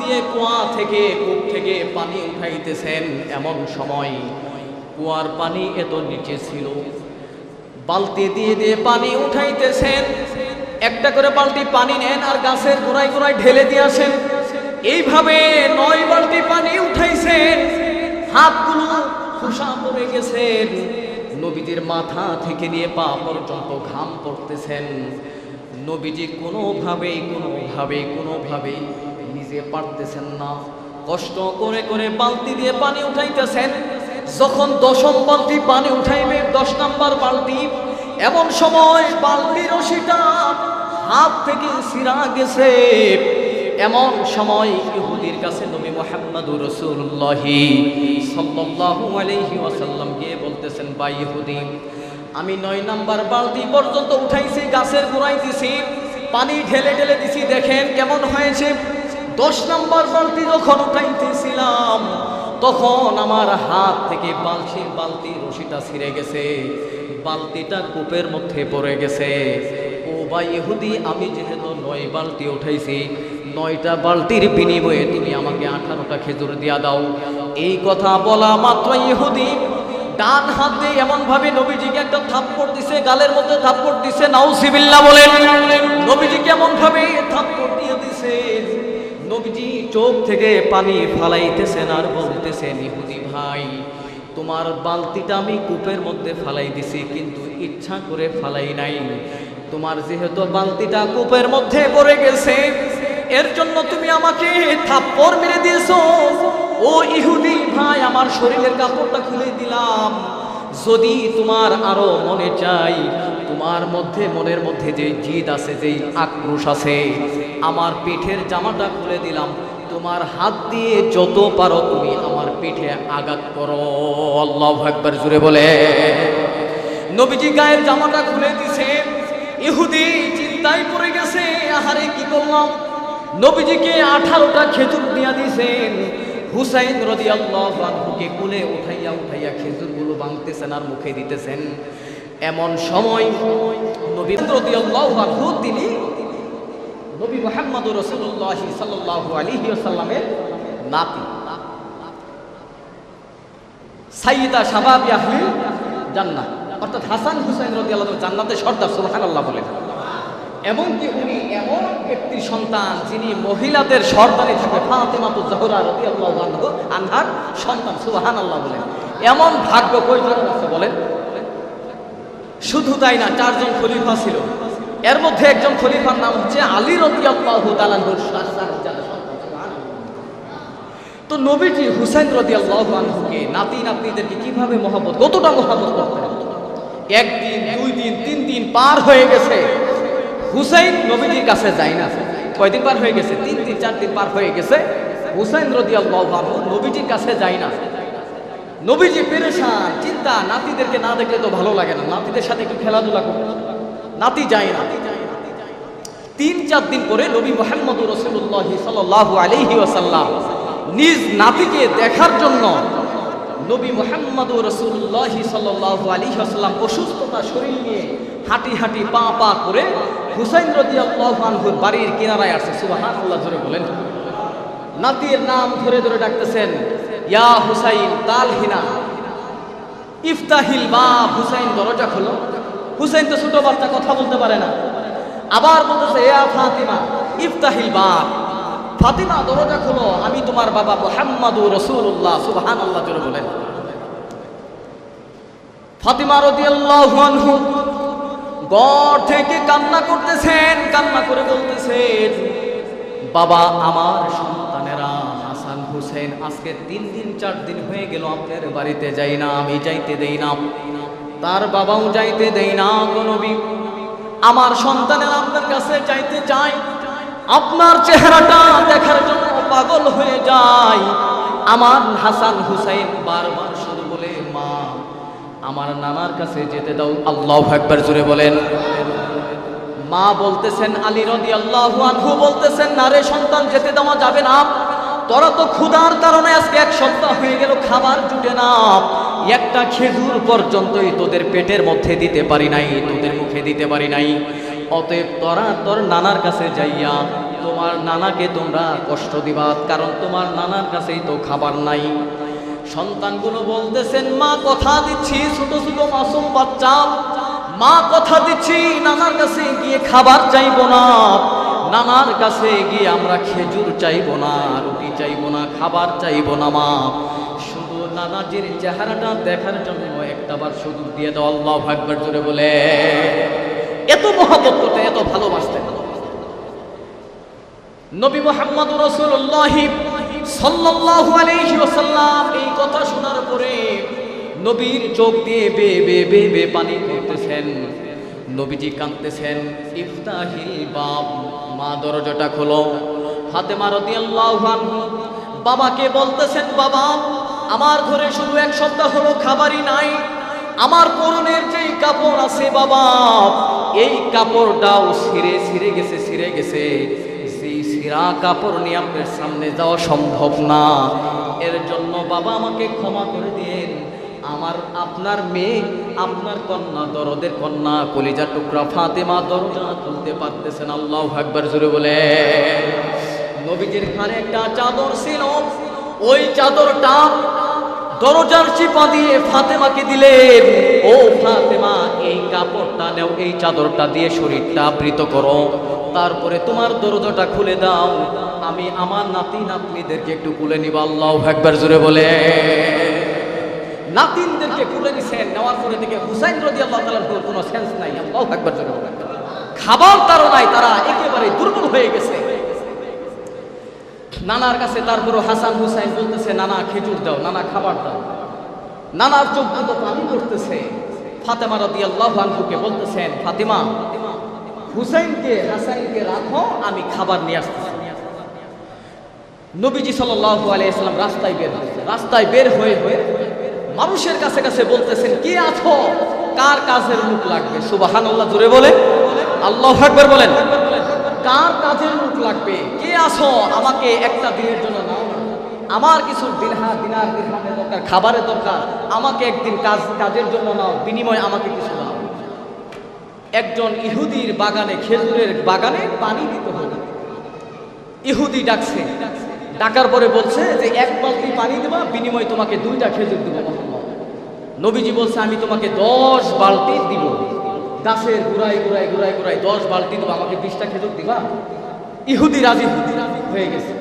দিয়ে কুয়া থেকে কূপ থেকে পানি উঠাইতেছেন। এমন সময় কুয়ার পানি এত নিচে ছিল, বালতি দিয়ে দিয়ে পানি উঠাইতেছেন। একটা করে বালতি পানি নেন আর গাছের গোড়ায় গোড়ায় ঢেলে দিয়ে আসেন। এইভাবে 9 বালতি পানি উঠাইছেন। হাতগুলো খোসা পড়ে গেছেন, নবীজির মাথা থেকে নিয়ে পা পর্যন্ত ঘাম পড়তেছেন। নবীজি কোনোভাবেই নিজে পারতেছেন না, কষ্ট করে করে বালতি দিয়ে পানি উঠাইতেছেন। যখন 10ম বালতি পানি উঠাইবে, 10 নম্বর বালতি, এমন সময় বালতির রশিটা হাত থেকে ছিঁড়া গেছে। এমন সময় ইহুদির কাছে নবী মুহাম্মদুর রাসূলুল্লাহ সাল্লাল্লাহু আলাইহি ওয়াসাল্লাম গিয়ে বলতেছেন, ভাই ইহুদি, আমি 9 নম্বর বালতি পর্যন্ত উঠাইছি, গাছের গোড়ায় দিছি, পানি ঢেলে ঢেলে দিছি, দেখেন কেমন হয়েছে। 10 নম্বর বালতি যখন উঠাইতেছিলাম তখন আমার হাত থেকে বালতির রশিটা ছিঁড়ে গেছে, বালতিটা কূপের মধ্যে পড়ে গেছে। ও ভাই ইহুদি, আমি যেহেতু 9 বালতি উঠাইছি, 9টা বালতির বিনিময়ে তুমি আমাকে 18টা খেজুর দিয়া দাও। এই কথা বলা মাত্র ইহুদি ডান হাত দিয়ে এমন ভাবে নবীজিকে একটা থাপ্পড় দিছে, গালের মধ্যে থাপ্পড় দিছে, নাউযুবিল্লাহ বলেন। নবীজিকে এমন ভাবে থাপ্পড় দিয়ে দিছে, নবীজি চোখ থেকে পানি ফালাইতেছেন আর বলতেছেন, ইহুদি ভাই, তোমার বালতিটা আমি কূপের মধ্যে ফালাই দিছি, কিন্তু ইচ্ছা করে ফালাই নাই। তোমার যেহেতু বালতিটা কূপের মধ্যে পড়ে গেছে, এর জন্য তুমি আমাকে থাপ্পড় মেরে দিয়েছো। ও ইহুদি ভাই, আমার শরীরের কাপড়টা খুলে দিলাম। যদি তোমার আরো মনে চাই, তোমার মনের মধ্যে যে জিদ আছে, যে আক্রোশ আছে, আমার পিঠের জামাটা খুলে দিলাম। তোমার হাত দিয়ে যত পারো তুমি আমার পিঠে আঘাত করো। আল্লাহু আকবার জোরে বলে। নবীজি গায়ের জামাটা খুলে দিছে। ইহুদি চিন্তায় পড়ে গেছে, আহারে কি করলাম। নবীজিকে 18টা খেজুর দিয়া দিয়েছেন। হুসাইন রাদিয়াল্লাহু আনহুকে কোলে উঠাইয়া খেজুরগুলো ভাঙতেছেন আর মুখে দিতেছেন। এমন সময় নবী রাদিয়াল্লাহু আনহু, তিনি নবী মুহাম্মদুর রাসূলুল্লাহ সাল্লাল্লাহু আলাইহি ওয়াসাল্লামের নাতি, সাইয়্যিদা শাবাবি আহলিল জান্নাহ, অর্থাৎ হাসান হুসাইন রাদিয়াল্লাহু আনহু জান্নাতের সর্দার, সুবহানাল্লাহ বলেন। এমনকি উনি এমন ব্যক্তির সন্তান যিনি মহিলাদের সর্দারে থাকে, ফাতেমাতুজ জাহরা রাদিয়াল্লাহু আনহার সন্তান, সুবহানাল্লাহ বলেন। এমন ভাগ্য কয়জন আছে বলেন? শুধু তাই না, 4 জন খলিফা ছিল, এর মধ্যে একজন খলিফার নাম হচ্ছে আলী রাদিয়াল্লাহু তাআলা আনহুর সন্তান। তো নবীজি হুসাইন রাদিয়াল্লাহু আনহুকে, নাতিদেরকে কিভাবে মহব্বত, কতটা মহব্বত করতেন। 1 দিন 2 দিন 3 দিন পার হয়ে গেছে, হুসাইন নবীজির কাছে যায় না। কয়দিন পার হয়ে গেছে? 3 দিন 4 দিন পার হয়ে গেছে। হুসাইন রাদিয়াল্লাহু আনহু নবীজির কাছে যায় না। নবীজি পেরেশান, চিন্তা, নাতিদেরকে না দেখলে তো ভালো লাগে না, নাতিদের সাথে একটু খেলাধুলা করবে, নাতি যায় না। 3-4 দিন পরে নবী মুহাম্মদুর রাসূলুল্লাহ সাল্লাল্লাহু আলাইহি ওয়াসাল্লাম নিজ নাতিকে দেখার জন্য নবী মুহাম্মদুর রাসূলুল্লাহ সাল্লাল্লাহু আলাইহি ওয়াসাল্লাম অসুস্থতা শরীর নিয়ে হাঁটি পা করে হুসাইন রাদিয়াল্লাহু আনহুর বাড়ির কিনারায় আসছে। সুবহানাল্লাহ জোরে বলেন। নাতির নাম ধরে ধরে ডাকতেছেন, ইয়া হুসাইন তালহিনা ইফতাহিল বাব, হুসাইন দরজা খোলো। হুসাইন তো ছোট বাচ্চা, কথা বলতে পারে না। আবার বলতেছে, ইয়া ফাতিমা ইফতাহিল বাব, ফাতিমা দরজা খোলো, আমি তোমার বাবা মুহাম্মদুর রাসূলুল্লাহ। সুবহানাল্লাহ জোরে বলেন। ফাতিমা রাদিয়াল্লাহু আনহু ঘর থেকে কান্না করতেছেন, কান্না করে বলতেছেন, বাবা, আমার সন্তানেরা হাসান হুসেন আজকে 3 দিন 4 দিন হয়ে গেল আপনার বাড়িতে যাই না, আমি যাইতে দেই না, তার বাবাও যাইতে দেই না। গো নবী, আমার সন্তানেরা আপনার কাছে যাইতে চায়, আপনার চেহারাটা দেখার জন্য পাগল হয়ে যায়। আমার হাসান হুসাইন বারবার শুধু বলে, মা, আমার নানার কাছে যেতে দাও। আল্লাহু আকবার জোরে বলেন। মা বলতেছেন, আলী রাদিয়াল্লাহু আনহু বলতেছেন, না রে সন্তান, যেতে দেওয়া যাবে না। তোরা তো ক্ষুধার কারণে আজকে 1 সপ্তাহ হয়ে গেল খাবার জুটে না, একটা খেজুর পর্যন্তই তোদের পেটের মধ্যে দিতে পারি নাই, তোদের মুখে দিতে পারি নাই। অতএব তোরা তোর নানার কাছে যাইয়া তোমার নানাকে তোমরা কষ্ট দিবা, কারণ তোমার নানার কাছেই তো খাবার নাই। সন্তানগুলো বলতেছেন, মা কথা দিচ্ছি, ছোট ছোট মাসুম বাচ্চা, মা কথা দিচ্ছি নানার কাছে গিয়ে খাবার চাইবো না, নানার কাছে গিয়ে আমরা খেজুর চাইবো না, রুটি চাইবো না, খাবার চাইবো না। মা শুধু নানাজির চেহারাটা দেখার জন্য একটাবার শুধু দিয়ে দাও। আল্লাহু আকবার জোরে বলে। এত মহব্বত করতে, এত ভালোবাসতেন নবী মুহাম্মদ রাসূলুল্লাহ সাল্লাল্লাহু আলাইহি ওয়াসাল্লাম। এই কথা শোনার পরে নবীর চোখ দিয়ে বে বে বে বে পানি পড়তেছেন, নবীজি কাঁদতেছেন। ইফতাহিল বাব, মা দরজাটা খোলো। ফাতেমা রাদিয়াল্লাহু আনহা বাবাকে বলতেছেন, বাবা আমার ঘরে শুধু এক সপ্তাহ হলো খাবারই নাই, আমার পরনের যেই কাপড় আছে বাবা, এই কাপড়টাও ছিঁড়ে গেছে। সেই ছিঁড়া কাপড় নিয়ে আপনার সামনে যাওয়া সম্ভব না, এর জন্য বাবা আমাকে ক্ষমা করে দিন। আপনার মেয়ে, আপনার কন্যা, দরদের কন্যা, কলিজার টুকরা ফাতেমা দরজা খুলতে পারতেছেন। আল্লাহু আকবার জোরে বলে। নবীজির ঘরে একটা চাদর ছিল, ওই চাদরটা দরজার চিপা দিয়ে ফাতেমাকে দিলেন। ও ফাতেমা, এই কাপড়টা নাও, এই চাদরটা দিয়ে শরীরটা আবৃত করো, তারপরে তোমার দরজাটা খুলে দাও, আমি আমার নাতি নাতনিদেরকে একটু কুলে নিব। আল্লাহু আকবার জোরে বলে। নাতিনদেরকে কুলে নিছেন, নেওয়ার পরে থেকে হুসাইন রাদিয়াল্লাহু তাআলার কোনো সেন্স নাই। আল্লাহু আকবার জোরে বলে। খাবার তারও নাই, তারা একেবারে দুর্বল হয়ে গেছে নানার কাছে। তারপরে হাসান হুসাইন বলতেছে, নানা খেজুর দাও, নানা খাবার দাও। নানার চোখ দুটো পানি পড়তেছে। ফাতেমা রাদিয়াল্লাহু আনহাকে বলতেছেন, ফাতেমা হুসাইনকে হাসানকে রাখো, আমি খাবার নিয়ে আসতেছি। নবীজি সাল্লাল্লাহু আলাইহি ওয়াসাল্লাম রাস্তায় বের হয়ে মানুষের কাছে কাছে বলতেছেন, কে আছো, কার কাজের লোক লাগবে? সুবহানাল্লাহ জোরে বলে। আল্লাহু আকবার বলেন। কার কাজের লোক লাগবে? কে আছো, আমাকে একটা দিনের জন্য নাও, আমার কিছু দিনার দিরহামের দরকার, খাবারের দরকার, আমাকে একদিন কাজের জন্য নাও, বিনিময়ে আমাকে কিছু দাও। একজন ইহুদির বাগানে, খেজুরের বাগানে পানি দিতে হবে। ইহুদি ডাকছে, ডাকার পরে বলছে যে এক বালতি পানি দেবা, বিনিময়ে তোমাকে 2টা খেজুর দেবো। নবীজি বলছে, আমি তোমাকে 10 বালতি দিব, গাছের গুড়াই 10 বালতি দেবো, আমাকে 20টা খেজুর দিবা? ইহুদি রাজি হয়ে গেছে,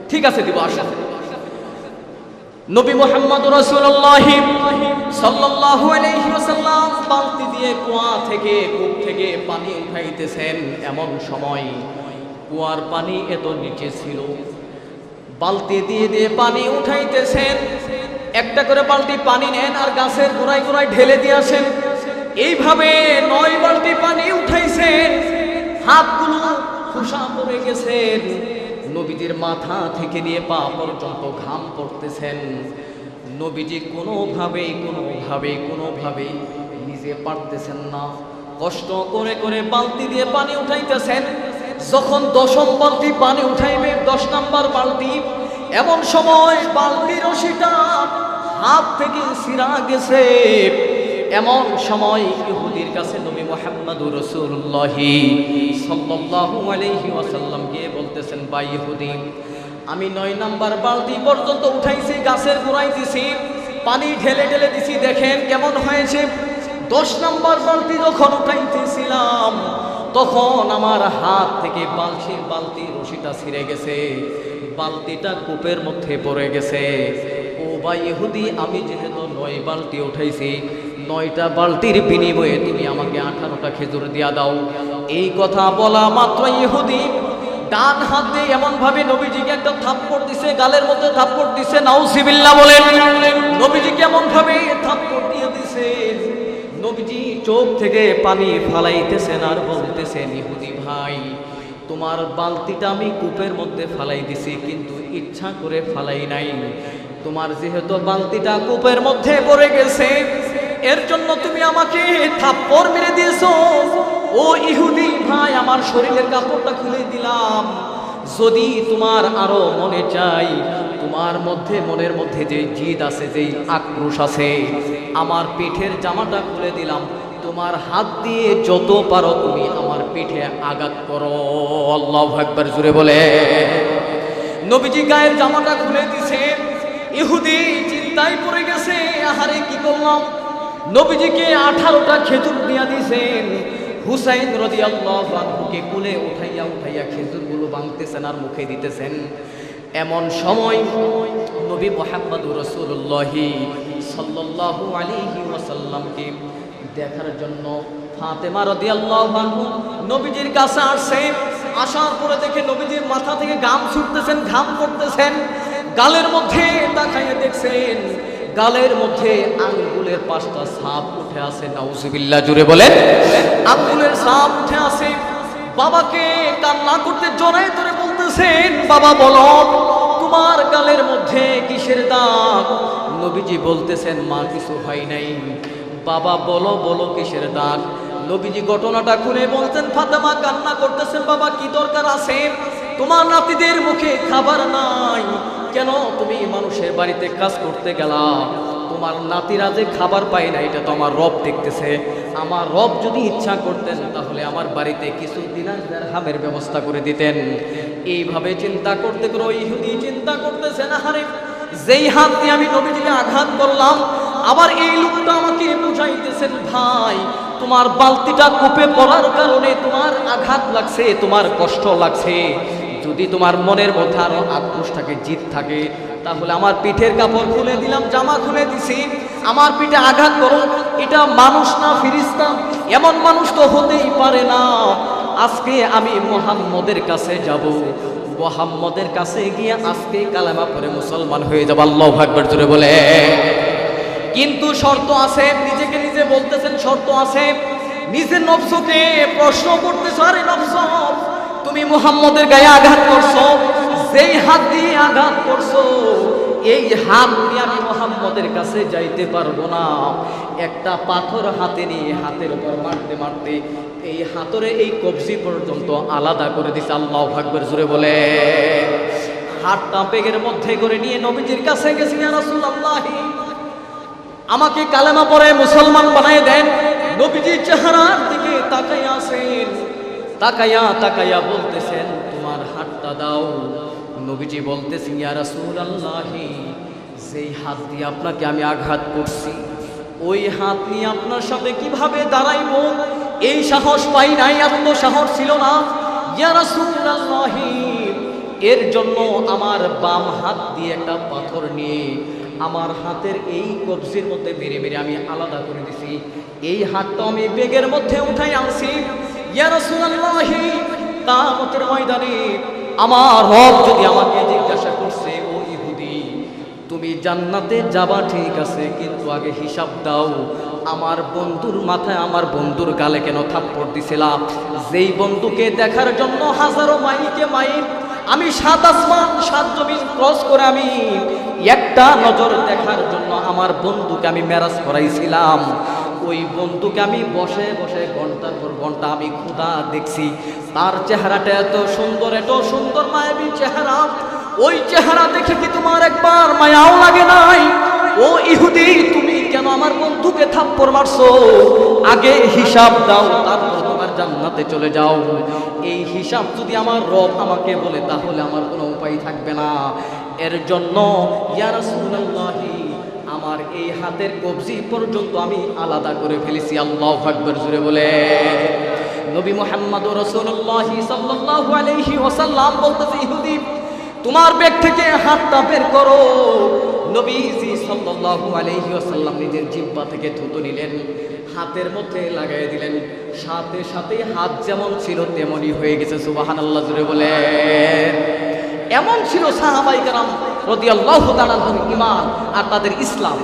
ঠিক আছে দিব, আসা। নবী মুহাম্মদ রাসূলুল্লাহ সাল্লাল্লাহু আলাইহি ওয়াসাল্লাম বালতি দিয়ে কূপ থেকে পানি উঠাইতেছেন। এমন সময় কুয়ার পানি এত নিচে ছিল, বালতি দিয়ে পানি উঠাইতেছেন। একটা করে বালতি পানি নেন আর গাছের গোড়ায় ঢেলে দিয়ে আসেন। এইভাবে 9 বালতি পানি উঠাইছেন, হাতগুলো খোসা পড়ে গেছেন। নবীজির মাথা থেকে নিয়ে পা পর্যন্ত ঘাম পড়তেছেন। নবীজি কোনোভাবেই নিজে পারতেছেন না, কষ্ট করে বালতি দিয়ে পানি উঠাইতেছেন। যখন 10ম বালতি পানি উঠাইবে, 10 নাম্বার বালতি, এমন সময় বালতির রশিটা হাত থেকে ছিঁড়া গেছে। এমন সময় ইহুদির কাছে নবী মুহাম্মদুর রাসূলুল্লাহ সাল্লাল্লাহু আলাইহি ওয়াসাল্লাম গিয়ে বলতেছেন, ভাই ইহুদি, আমি 9 নাম্বার বালতি পর্যন্ত উঠাইছি, গাছের গোড়ায় দিছি, পানি ঢেলে দিছি, দেখেন কেমন হয়েছে। 10 নাম্বার বালতি যখন উঠাইতেছিলাম, তখন আমার হাত থেকে বালতির রশিটা ছিঁড়ে গেছে, বালতিটা কূপের মধ্যে পড়ে গেছে। ও ভাই ইহুদি, আমি যেহেতু 9 বালতি উঠাইছি, 9টা বালতির বিনিময়ে তুমি আমাকে 18টা খেজুর দিয়া দাও। এই কথা বলা মাত্র ইহুদি ডান হাত দিয়ে এমন ভাবে নবীজিকে একটা থাপ্পড় দিছে, গালের মধ্যে থাপ্পড় দিছে, নাউযুবিল্লাহ বলেন। নবীজিকে এমন ভাবে থাপ্পড় দিয়ে দিছে, নবীজি চোখ থেকে পানি ফালাইতেছেন আর বলতেছেন, ইহুদি ভাই, তোমার বালতিটা আমি কূপের মধ্যে ফালাই দিছি, কিন্তু ইচ্ছা করে ফালাই নাই। তোমার যেহেতু বালতিটা কূপের মধ্যে পড়ে গেছে, এর জন্য তুমি আমাকে থাপ্পড় মেরে দিয়েছো। ও ইহুদি ভাই, আমার শরীরের কাপড়টা খুলে দিলাম, যদি তোমার আরো মনে চাই, তোমার মনের মধ্যে যে জিদ আছে, যে আক্রোশ আছে, আমার পিঠের জামাটা খুলে দিলাম, তোমার হাত দিয়ে যত পারো তুমি আমার পিঠে আঘাত করো। আল্লাহু আকবার, জোরে বলে। নবীজি গায়ের জামাটা খুলে দিছে। ইহুদি চিন্তায় পড়ে গেছে, আহারে কি করলাম। নবীজিকে 18টা খেজুর দিয়া দিয়েছেন। হুসাইন রাদিয়াল্লাহু আনহুকে কোলে উঠাইয়া খেজুরগুলো ভাঙতেছেন আর মুখে দিতেছেন। এমন সময় নবী মুহাম্মদুর রাসূলুল্লাহ সাল্লাল্লাহু আলাইহি ওয়াসাল্লামকে দেখার জন্য ফাতেমা রাদিয়াল্লাহু আনহু নবীজির কাছে আসছে। আসার পরে দেখে নবীজির মাথা থেকে ঘাম ছুটতেছেন, ঘাম পড়তেছেন। গালের মধ্যে তাকাইয়ে দেখছেন, গালের মধ্যে আঙ্গুলের 5টা ছাপ উঠে আছে। নাউজুবিল্লাহ, জুড়ে বলেন। আঙ্গুলের ছাপ উঠে আছে। বাবাকে কান্না করতে জড়ায় ধরে বলতেছেন, বাবা বলো তোমার গালের মধ্যে কিসের দাগ? নবীজি বলতেছেন, মা কিছু হয় নাই। বাবা বলো বলো কিসের দাগ? নবীজি ঘটনাটা খুলে বলতেন। ফাতেমা কান্না করতেছেন, বাবা কি দরকার আছে? তোমার নাতিদের মুখে খাবার নাই, কেন তুমি মানুষের বাড়িতে কাজ করতে গেলা? তোমার নাতিরা যে খাবার পায় না এটা তো আমার রব দেখতেছে। আমার রব যদি ইচ্ছা করতেন তাহলে আমার বাড়িতে কিছু দিনার দিরহামের ব্যবস্থা করে দিতেন। এইভাবে চিন্তা করতে করে ইহুদি চিন্তা করতেছেন, আহারে যেই হাত দিয়ে আমি নবীজিকে আঘাত করলাম, আবার এই লোকটা আমাকে বুঝাইতেছেন, ভাই তোমার বালতিটা কূপে পড়ার কারণে তোমার আঘাত লাগছে, তোমার কষ্ট লাগছে। যদি তোমার মনের মধ্যে আরো আক্রোশ থাকে, জিদ থাকে, তাহলে আমার পিঠের কাপড় খুলে দিলাম, জামা খুলে দিছি, আমার পিঠে আঘাত করো। এটা মানুষ না ফেরেশতা, এমন মানুষ তো হতেই পারে না। আজকে আমি মুহাম্মদের কাছে যাব, মুহাম্মদের কাছে গিয়ে আজকে কালেমা পড়ে মুসলমান হয়ে যাব। আল্লাহু আকবার, জোরে বলে। কিন্তু শর্ত আছে, নিজেকে নিজে বলতেছেন শর্ত আছে। নিজের নফসকে প্রশ্ন করতেছ, আরে নফস তুমি মুহাম্মদের গায়ে আঘাত করছো, যেই হাত দিয়ে আঘাত করছো এই হাত দিয়ে আমি মুহাম্মদের কাছে যাইতে পারবো না। একটা পাথর হাতে নিয়ে হাতের উপর মারতে মারতে এই হাতরে এই কবজি পর্যন্ত আলাদা করে দিছে। আল্লাহু আকবার, জোরে বলে। হাতটা বেগের মধ্যে করে নিয়ে নবীজির কাছে গেছি, ইয়া রাসূলুল্লাহ আমাকে কালেমা পড়ে মুসলমান বানায় দেন। নবীজির চেহারার দিকে তাকাইয়া আছেন, তাকাইয়া বলতেছেন, তোমার হাতটা দাও। নবীজি বলতেছেন, ইয়া রাসূলুল্লাহ যেই হাত দিয়ে আপনাকে আমি আঘাত করছি ওই হাত নিয়ে আপনার সাথে কিভাবে দাঁড়াইবো এই সাহস পাই নাই, এত সাহস ছিল না। ইয়া রাসূলুল্লাহ এর জন্য আমার বাম হাত দিয়ে একটা পাথর নিয়ে আমার হাতের এই কবজির মধ্যে মেরে মেরে আমি আলাদা করে দিছি। এই হাতটা আমি বেগের মধ্যে উঠাই আনছি। ইয়া রাসূলুল্লাহ কিয়ামতের ময়দানে আমার রব যদি আমাকে জিজ্ঞাসা করছে, ও ইহুদি তুমি জান্নাতে যাবা ঠিক আছে, কিন্তু আগে হিসাব দাও আমার বন্ধুর মাথায় আমার বন্ধুর গালে কেন থাপ্পড় দিছিলাম? যেই বন্ধুকে দেখার জন্য হাজারো মাইলকে মাইল আমি 7 আসমান 7 জমিন ক্রস করে আমি একটা নজর দেখার জন্য আমার বন্ধুকে আমি মেরাজ করাইছিলাম। ওই বন্ধুকে আমি বসে বসে ঘন্টার পর ঘন্টা আমি খোদা দেখছি, তার চেহারাটা এত সুন্দর মায়াবী চেহারা। ওই চেহারা দেখে কি তোমার একবার মায়াও লাগে নাই? ও ইহুদি তুমি কেন আমার বন্ধুকে থাপ্পড় মারছো? আগে হিসাব দাও, তারপর তোমার জান্নাতে চলে যাও। এই হিসাব যদি আমার রব আমাকে বলে তাহলে আমার কোনো উপায় থাকবে না। এর জন্য ইয়া রাসূলুল্লাহ আমার এই হাতের কবজি পর্যন্ত আমি আলাদা করে ফেলেছি। আল্লাহু আকবার, জোরে বলে। নবী মুহাম্মদুর রাসূলুল্লাহ সাল্লাল্লাহু আলাইহি ওয়াসাল্লাম বলতেছে, ইহুদি তোমার ব্যাগ থেকে হাতটা বের করো। নবীজি সাল্লাল্লাহু আলাইহি ওয়াসাল্লাম নিজের জিহ্বা থেকে থুতু নিলেন, হাতের মধ্যে লাগাই দিলেন, সাথে সাথে হাত যেমন ছিল তেমনই হয়ে গেছে। সুবহানাল্লাহ, জোরে বলে। এমন ছিল সাহাবায়ে কেরাম রাদিয়াল্লাহু তাআলা আনহুর ঈমান আর তাদের ইসলাম।